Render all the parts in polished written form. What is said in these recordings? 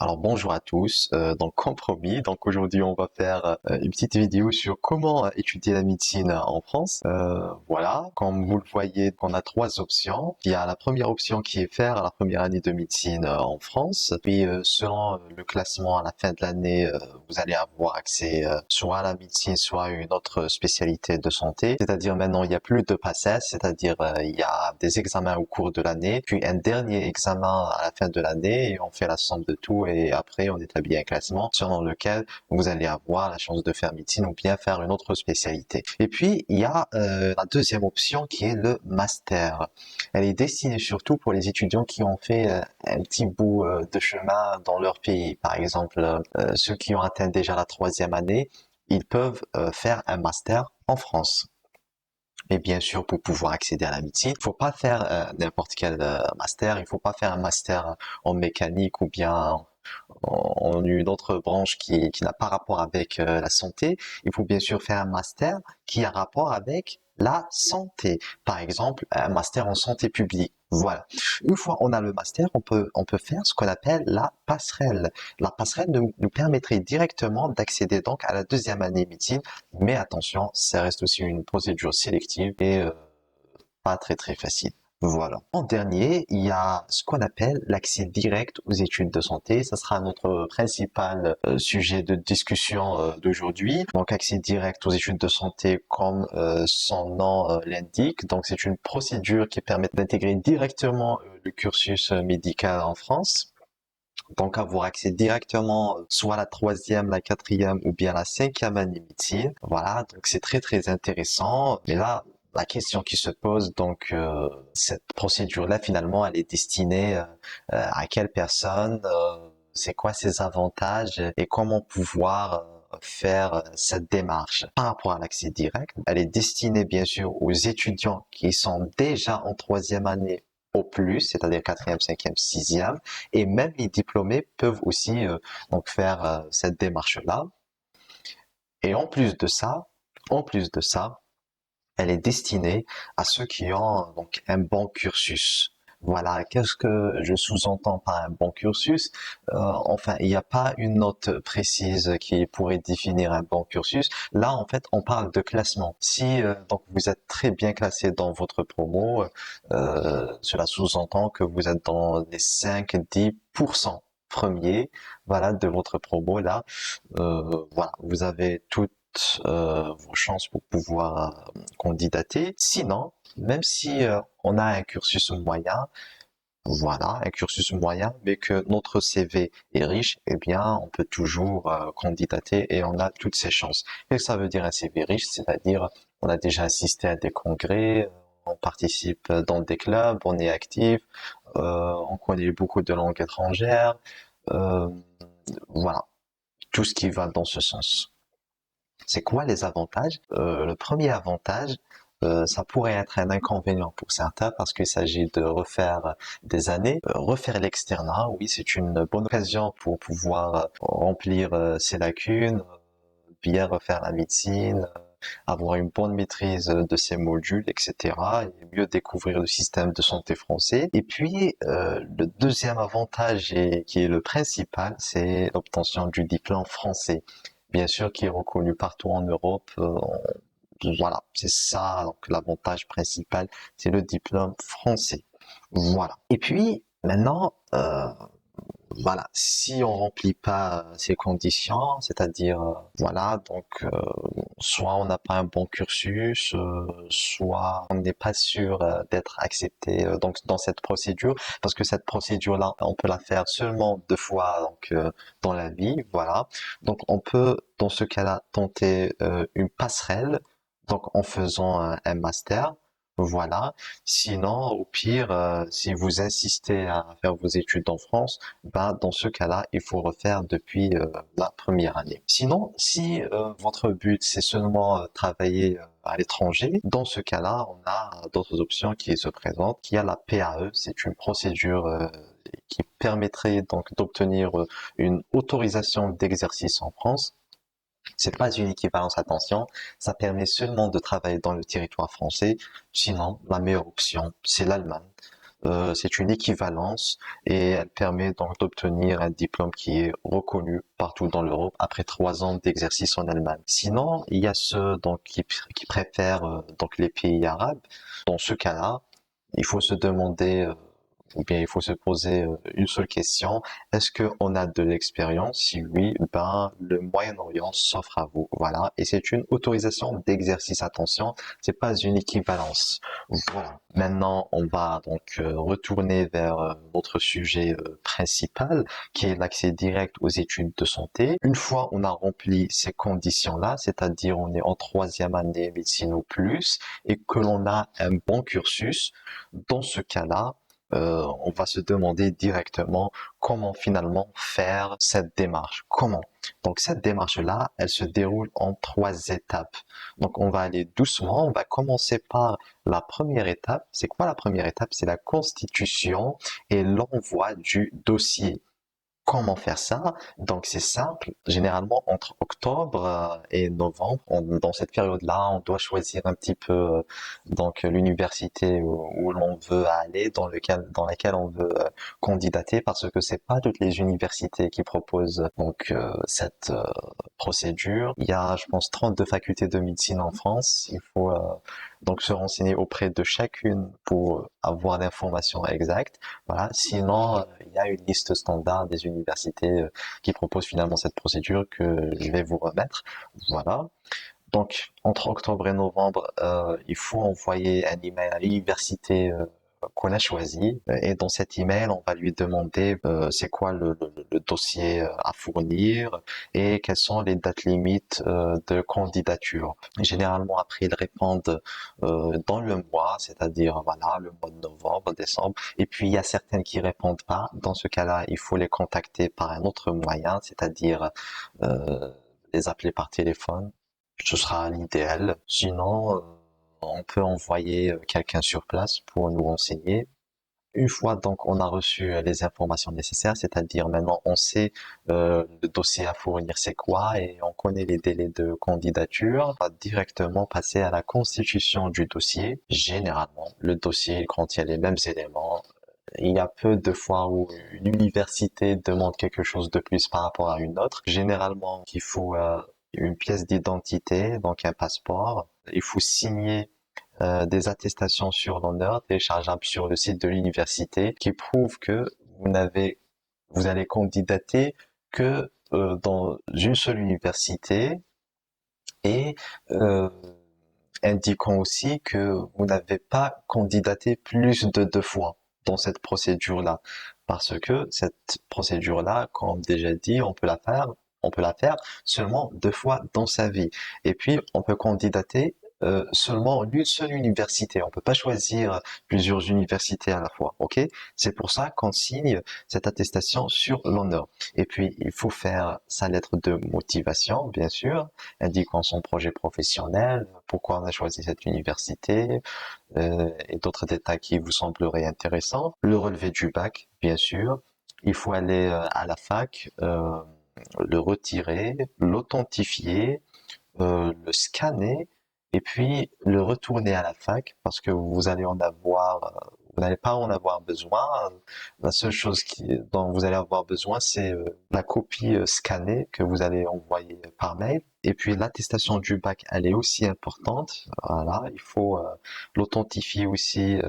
Alors bonjour à tous, donc comme promis, donc aujourd'hui on va faire une petite vidéo sur comment étudier la médecine en France. Voilà, comme vous le voyez, on a trois options. Il y a la première option qui est faire la première année de médecine en France. Puis selon le classement à la fin de l'année, vous allez avoir accès soit à la médecine, soit à une autre spécialité de santé. C'est-à-dire maintenant il n'y a plus de passage, c'est-à-dire il y a des examens au cours de l'année, puis un dernier examen à la fin de l'année et on fait la somme de tout et après on établit un classement selon lequel vous allez avoir la chance de faire médecine ou bien faire une autre spécialité. Et puis il y a la deuxième option qui est le master. Elle est destinée surtout pour les étudiants qui ont fait un petit bout de chemin dans leur pays. Par exemple, ceux qui ont atteint déjà la troisième année, ils peuvent faire un master en France. Et bien sûr, pour pouvoir accéder à la médecine, il faut pas faire n'importe quel master. Il faut pas faire un master en mécanique ou bien en une autre branche qui n'a pas rapport avec la santé. Il faut bien sûr faire un master qui a rapport avec la santé. Par exemple, un master en santé publique. Voilà. Une fois on a le master, on peut faire ce qu'on appelle la passerelle. La passerelle nous permettrait directement d'accéder donc à la deuxième année médecine, mais attention, ça reste aussi une procédure sélective et pas très facile. Voilà. En dernier, il y a ce qu'on appelle l'accès direct aux études de santé. Ça sera notre principal sujet de discussion d'aujourd'hui. Donc, accès direct aux études de santé, comme son nom l'indique. Donc, c'est une procédure qui permet d'intégrer directement le cursus médical en France. Donc, avoir accès directement soit à la troisième, la quatrième ou bien la cinquième année médecine. Voilà, donc c'est très intéressant. Mais là, la question qui se pose, donc cette procédure-là, finalement, elle est destinée à quelle personne, c'est quoi ses avantages et comment pouvoir faire cette démarche. Par rapport à l'accès direct, elle est destinée bien sûr aux étudiants qui sont déjà en troisième année au plus, c'est-à-dire quatrième, cinquième, sixième, et même les diplômés peuvent aussi donc faire cette démarche-là. Et en plus de ça, elle est destinée à ceux qui ont donc un bon cursus. Voilà, qu'est-ce que je sous-entends par un bon cursus? Enfin, il n'y a pas une note précise qui pourrait définir un bon cursus. Là, en fait, on parle de classement. Si donc vous êtes très bien classé dans votre promo, cela sous-entend que vous êtes dans les 5-10% premiers, voilà, de votre promo là. Voilà, vous avez toutes vos chances pour pouvoir candidater. Sinon, même si on a un cursus moyen, voilà, un cursus moyen, mais que notre CV est riche, eh bien, on peut toujours candidater et on a toutes ses chances. Et ça veut dire un CV riche, c'est-à-dire on a déjà assisté à des congrès, on participe dans des clubs, on est actif, on connaît beaucoup de langues étrangères, euh, voilà, tout ce qui va dans ce sens. C'est quoi les avantages? Le premier avantage, ça pourrait être un inconvénient pour certains parce qu'il s'agit de refaire des années. Refaire l'externat, oui, c'est une bonne occasion pour pouvoir remplir ses lacunes, bien refaire la médecine, avoir une bonne maîtrise de ses modules, etc. et mieux découvrir le système de santé français. Et puis, le deuxième avantage et qui est le principal, c'est l'obtention du diplôme français. Bien sûr, qui est reconnu partout en Europe. Voilà, c'est ça donc l'avantage principal, c'est le diplôme français. Voilà. Et puis maintenant, voilà, si on remplit pas ces conditions, c'est-à-dire voilà, donc soit on n'a pas un bon cursus, soit on n'est pas sûr d'être accepté donc dans cette procédure, parce que cette procédure-là, on peut la faire seulement deux fois donc dans la vie, voilà. Donc on peut dans ce cas-là tenter une passerelle, donc en faisant un master. Voilà. Sinon, au pire, si vous insistez à faire vos études en France, ben, dans ce cas-là, il faut refaire depuis la première année. Sinon, si votre but c'est seulement travailler à l'étranger, dans ce cas-là, on a d'autres options qui se présentent. Il y a la PAE, c'est une procédure qui permettrait donc d'obtenir une autorisation d'exercice en France. C'est pas une équivalence, attention, ça permet seulement de travailler dans le territoire français. Sinon, la meilleure option, c'est l'Allemagne. C'est une équivalence et elle permet donc d'obtenir un diplôme qui est reconnu partout dans l'Europe après 3 ans d'exercice en Allemagne. Sinon, il y a ceux donc qui préfèrent donc les pays arabes. Dans ce cas-là, il faut se demander ou bien il faut se poser une seule question. Est-ce qu'on a de l'expérience? Si oui, ben, le Moyen-Orient s'offre à vous. Voilà. Et c'est une autorisation d'exercice. Attention, c'est pas une équivalence. Voilà. Maintenant, on va donc retourner vers notre sujet principal, qui est l'accès direct aux études de santé. Une fois on a rempli ces conditions-là, c'est-à-dire on est en 3e année médecine ou plus, et que l'on a un bon cursus, dans ce cas-là, on va se demander directement comment finalement faire cette démarche. Comment? Donc cette démarche-là, elle se déroule en 3 étapes. Donc on va aller doucement, on va commencer par la première étape. C'est quoi la première étape? C'est la constitution et l'envoi du dossier. Comment faire ça? Donc c'est simple, généralement entre octobre et novembre, dans cette période-là, on doit choisir un petit peu donc l'université où l'on veut aller, dans laquelle on veut candidater, parce que c'est pas toutes les universités qui proposent donc cette procédure. Il y a, je pense, 32 facultés de médecine en France. Il faut donc se renseigner auprès de chacune pour avoir l'information exacte. Voilà. Sinon, il y a une liste standard des universités qui proposent finalement cette procédure que je vais vous remettre. Voilà. Donc, entre octobre et novembre, il faut envoyer un email à l'université qu'on a choisi. Et dans cet email, on va lui demander c'est quoi le dossier à fournir et quelles sont les dates limites de candidature. Généralement, après, ils répondent dans le mois, c'est-à-dire voilà le mois de novembre, décembre. Et puis, il y a certaines qui répondent pas. Dans ce cas-là, il faut les contacter par un autre moyen, c'est-à-dire les appeler par téléphone. Ce sera l'idéal. Sinon, on peut envoyer quelqu'un sur place pour nous renseigner. Une fois donc on a reçu les informations nécessaires, c'est-à-dire maintenant on sait le dossier à fournir c'est quoi et on connaît les délais de candidature, on va directement passer à la constitution du dossier. Généralement, le dossier il contient les mêmes éléments. Il y a peu de fois où une université demande quelque chose de plus par rapport à une autre. Généralement, il faut une pièce d'identité, donc un passeport. Il faut signer des attestations sur l'honneur téléchargeables sur le site de l'université qui prouvent que vous allez candidater que dans une seule université et euh, indiquant aussi que vous n'avez pas candidaté plus de 2 fois dans cette procédure-là. Parce que cette procédure-là, comme déjà dit, on peut la faire seulement 2 fois dans sa vie. Et puis, on peut candidater seulement en une seule université. On peut pas choisir plusieurs universités à la fois, ok? C'est pour ça qu'on signe cette attestation sur l'honneur. Et puis, il faut faire sa lettre de motivation, bien sûr, indiquant son projet professionnel, pourquoi on a choisi cette université, et d'autres détails qui vous sembleraient intéressants. Le relevé du bac, bien sûr. Il faut aller à la fac, le retirer, l'authentifier, le scanner et puis le retourner à la fac parce que vous n'allez pas en avoir besoin. La seule chose dont vous allez avoir besoin, c'est la copie scannée que vous allez envoyer par mail. Et puis l'attestation du bac, elle est aussi importante. Voilà, il faut l'authentifier aussi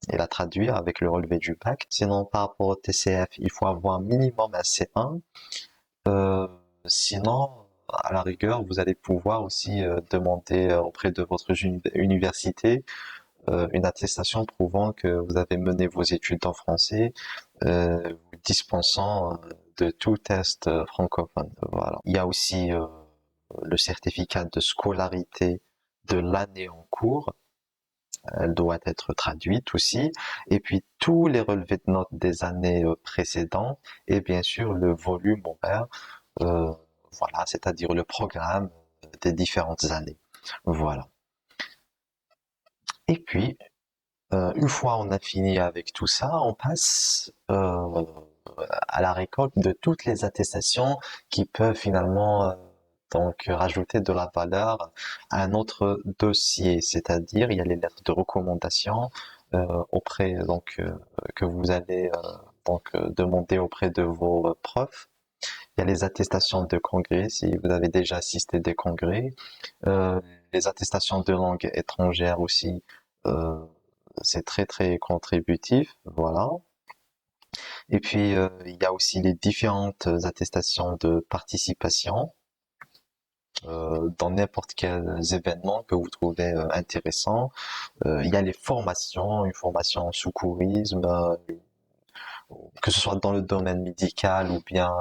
et la traduire avec le relevé du bac. Sinon, par rapport au TCF, il faut avoir minimum un C1. Euh, Sinon, à la rigueur, vous allez pouvoir aussi demander auprès de votre université une attestation prouvant que vous avez mené vos études en français, vous dispensant de tout test francophone. Voilà. Il y a aussi le certificat de scolarité de l'année en cours. Elle doit être traduite aussi. Et puis tous les relevés de notes des années précédentes et bien sûr le volume horaire, euh, voilà, c'est-à-dire le programme des différentes années. Voilà. Et puis, une fois on a fini avec tout ça, on passe à la récolte de toutes les attestations qui peuvent finalement donc rajouter de la valeur à notre dossier, c'est-à-dire il y a les lettres de recommandation, auprès que vous allez demander auprès de vos profs. Il y a les attestations de congrès si vous avez déjà assisté des congrès, les attestations de langue étrangère aussi. C'est très très contributif, voilà. Et puis il y a aussi les différentes attestations de participation dans n'importe quel événement que vous trouvez intéressant. Il y a les formations, une formation en secourisme, que ce soit dans le domaine médical ou bien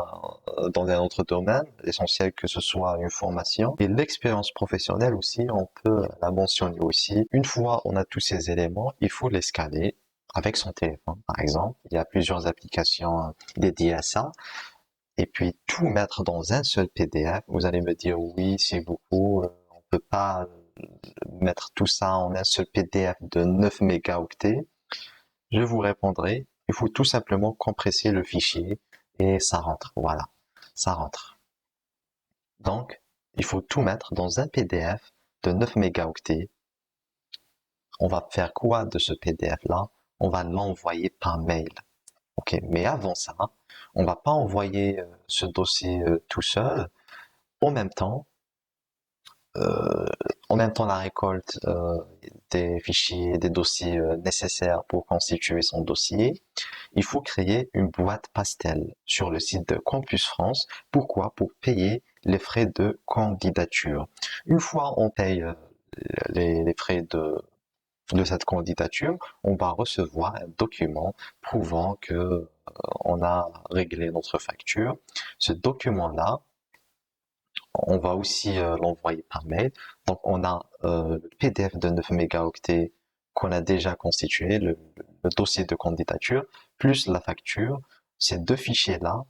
dans un autre domaine, l'essentiel que ce soit une formation. Et l'expérience professionnelle aussi, on peut la mentionner aussi. Une fois on a tous ces éléments, il faut les scanner avec son téléphone, par exemple. Il y a plusieurs applications dédiées à ça. Et puis tout mettre dans un seul PDF. Vous allez me dire oui, c'est beaucoup, on peut pas mettre tout ça en un seul PDF de 9 mégaoctets. Je vous répondrai, il faut tout simplement compresser le fichier et ça rentre, voilà, ça rentre. Donc, il faut tout mettre dans un PDF de 9 mégaoctets. On va faire quoi de ce PDF-là? On va l'envoyer par mail. Ok, mais avant ça, on va pas envoyer ce dossier tout seul. En même temps, euh, la récolte des fichiers, des dossiers nécessaires pour constituer son dossier, il faut créer une boîte pastel sur le site de Campus France. Pourquoi? Pour payer les frais de candidature. Une fois on paye les frais de cette candidature, on va recevoir un document prouvant que on a réglé notre facture. Ce document-là, on va aussi l'envoyer par mail. Donc on a le PDF de 9 mégaoctets qu'on a déjà constitué, le dossier de candidature, plus la facture. Ces deux fichiers-là,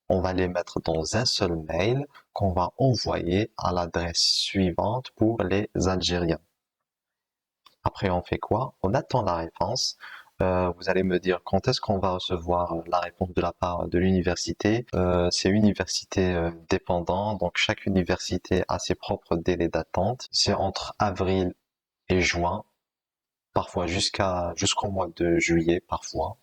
on va les mettre dans un seul mail qu'on va envoyer à l'adresse suivante pour les Algériens. Après, on fait quoi? On attend la réponse. Vous allez me dire quand est-ce qu'on va recevoir la réponse de la part de l'université. C'est université dépendant, donc chaque université a ses propres délais d'attente. C'est entre avril et juin, parfois jusqu'au mois de juillet, parfois.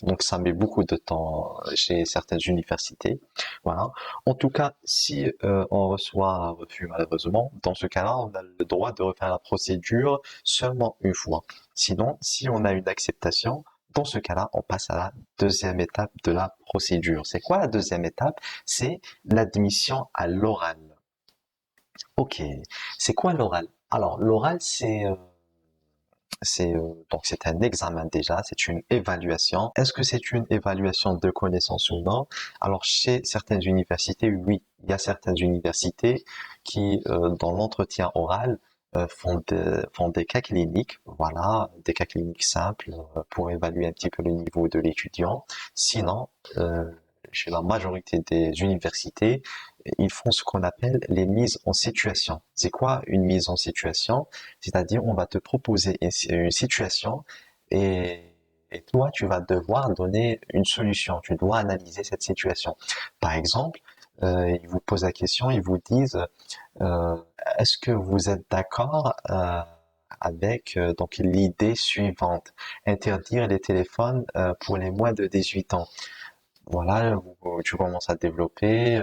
Donc ça met beaucoup de temps chez certaines universités. Voilà. En tout cas, si on reçoit un refus malheureusement, dans ce cas-là, on a le droit de refaire la procédure seulement une fois. Sinon, si on a une acceptation, dans ce cas-là, on passe à la deuxième étape de la procédure. C'est quoi la deuxième étape? C'est l'admission à l'oral. Ok. C'est quoi l'oral? Alors, l'oral, c'est un examen déjà, c'est une évaluation. Est-ce que c'est une évaluation de connaissances ou non? Alors chez certaines universités, oui, il y a certaines universités qui dans l'entretien oral font des cas cliniques, voilà, des cas cliniques simples pour évaluer un petit peu le niveau de l'étudiant. Sinon, chez la majorité des universités, ils font ce qu'on appelle les mises en situation. C'est quoi une mise en situation? C'est-à-dire, on va te proposer une situation et, et toi, tu vas devoir donner une solution. Tu dois analyser cette situation. Par exemple, ils vous posent la question, ils vous disent, euh, est-ce que vous êtes d'accord avec donc l'idée suivante, interdire les téléphones pour les moins de 18 ans. Voilà, tu commences à développer,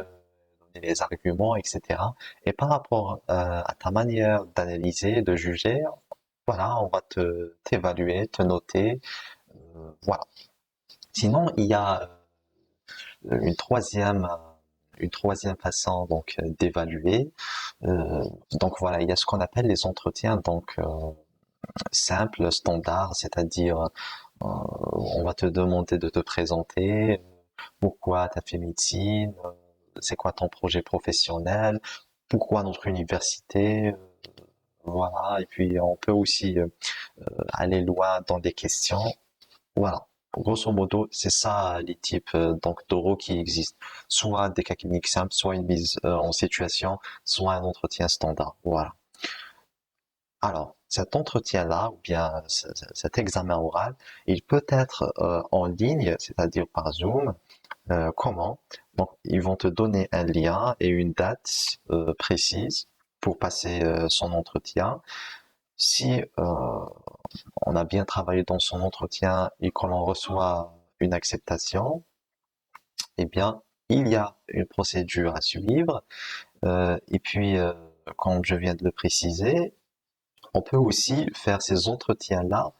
donner les arguments, etc. Et par rapport à ta manière d'analyser, de juger, voilà, on va t'évaluer, te noter, voilà. Sinon, il y a une troisième, une troisième façon donc d'évaluer. Donc voilà, il y a ce qu'on appelle les entretiens donc simples, standards, c'est-à-dire on va te demander de te présenter, pourquoi tu as fait médecine, c'est quoi ton projet professionnel, pourquoi notre université, voilà. Et puis on peut aussi aller loin dans des questions, voilà. Grosso modo, c'est ça les types donc d'oraux qui existent. Soit des cas cliniques simples, soit une mise en situation, soit un entretien standard. Voilà. Alors, cet entretien-là, ou bien cet examen oral, il peut être en ligne, c'est-à-dire par Zoom. Comment? Donc, ils vont te donner un lien et une date précise pour passer son entretien. Si on a bien travaillé dans son entretien et qu'on en reçoit une acceptation, eh bien, il y a une procédure à suivre. Et puis, comme je viens de le préciser, on peut aussi faire ces entretiens-là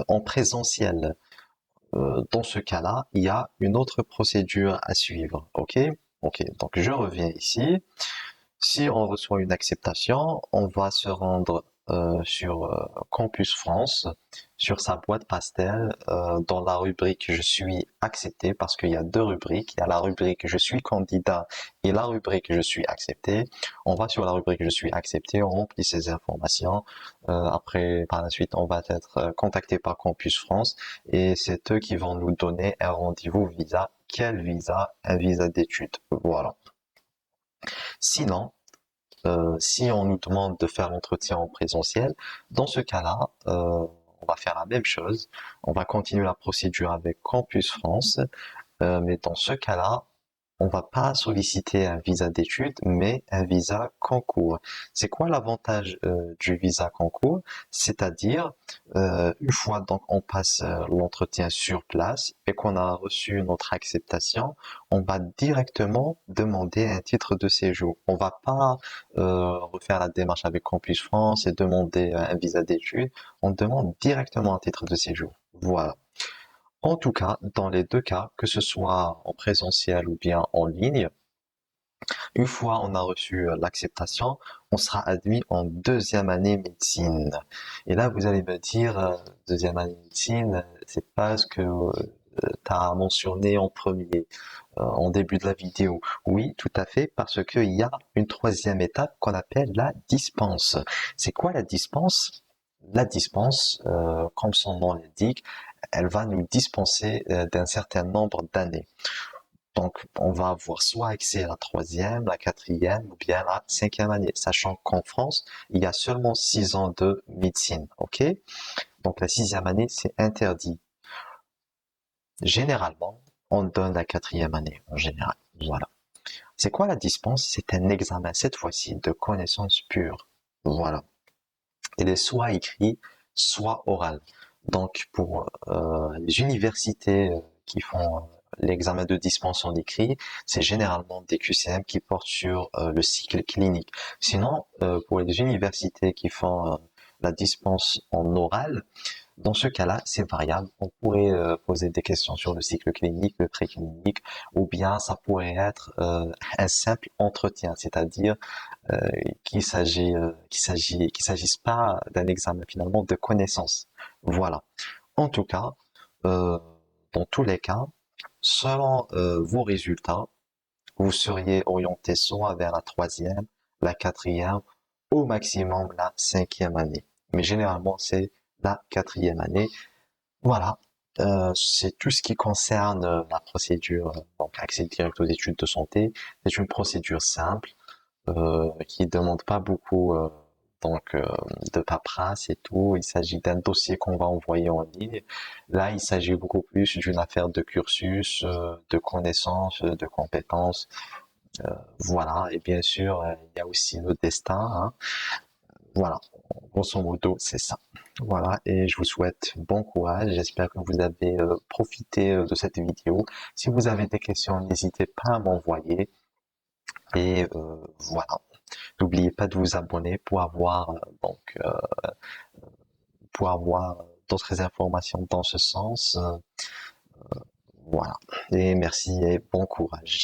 en présentiel. Dans ce cas-là, il y a une autre procédure à suivre. OK? OK. Donc, je reviens ici. Si on reçoit une acceptation, on va se rendre sur Campus France, sur sa boîte pastel, dans la rubrique Je suis accepté, parce qu'il y a deux rubriques. Il y a la rubrique Je suis candidat et la rubrique Je suis accepté. On va sur la rubrique Je suis accepté, on remplit ces informations. Après, par la suite, on va être contacté par Campus France et c'est eux qui vont nous donner un rendez-vous visa. Quel visa? Un visa d'études. Voilà. Sinon, si on nous demande de faire l'entretien en présentiel, dans ce cas-là, on va faire la même chose. On va continuer la procédure avec Campus France, mais dans ce cas-là, on va pas solliciter un visa d'études, mais un visa concours. C'est quoi l'avantage du visa concours? C'est-à-dire, une fois donc on passe l'entretien sur place et qu'on a reçu notre acceptation, on va directement demander un titre de séjour. On va pas refaire la démarche avec Campus France et demander un visa d'études. On demande directement un titre de séjour. Voilà. En tout cas, dans les deux cas, que ce soit en présentiel ou bien en ligne, une fois on a reçu l'acceptation, on sera admis en deuxième année médecine. Et là, vous allez me dire, deuxième année médecine, c'est pas ce que tu as mentionné en premier, en début de la vidéo. Oui, tout à fait, parce qu'il y a une troisième étape qu'on appelle la dispense. C'est quoi la dispense? La dispense, comme son nom l'indique, elle va nous dispenser d'un certain nombre d'années. Donc, on va avoir soit accès à la troisième, la quatrième ou bien la cinquième année, sachant qu'en France, il y a seulement 6 ans de médecine, ok? Donc, la sixième année, c'est interdit. Généralement, on donne la quatrième année, en général. Voilà. C'est quoi la dispense? C'est un examen, cette fois-ci, de connaissances pures. Voilà. Il est soit écrit, soit oral. Donc, pour les universités qui font l'examen de dispense en écrit, c'est généralement des QCM qui portent sur le cycle clinique. Sinon, pour les universités qui font la dispense en oral, dans ce cas-là, c'est variable. On pourrait poser des questions sur le cycle clinique, le préclinique, ou bien ça pourrait être un simple entretien, c'est-à-dire euh, qu'il s'agisse pas d'un examen finalement de connaissances. Voilà. En tout cas, euh, dans tous les cas, selon vos résultats, vous seriez orienté soit vers la troisième, la quatrième, au maximum la cinquième année. Mais généralement, c'est la quatrième année. Voilà. C'est tout ce qui concerne la procédure, donc accès direct aux études de santé. C'est une procédure simple qui demande pas beaucoup donc de paperasse et tout. Il s'agit d'un dossier qu'on va envoyer en ligne. Là, il s'agit beaucoup plus d'une affaire de cursus, de connaissances, de compétences. Voilà. Et bien sûr, il y a aussi le destin. Hein. Voilà. Grosso modo, c'est ça. Voilà. Et je vous souhaite bon courage. J'espère que vous avez profité de cette vidéo. Si vous avez des questions, n'hésitez pas à m'envoyer. Et voilà. N'oubliez pas de vous abonner pour avoir d'autres informations dans ce sens. Voilà. Et merci et bon courage.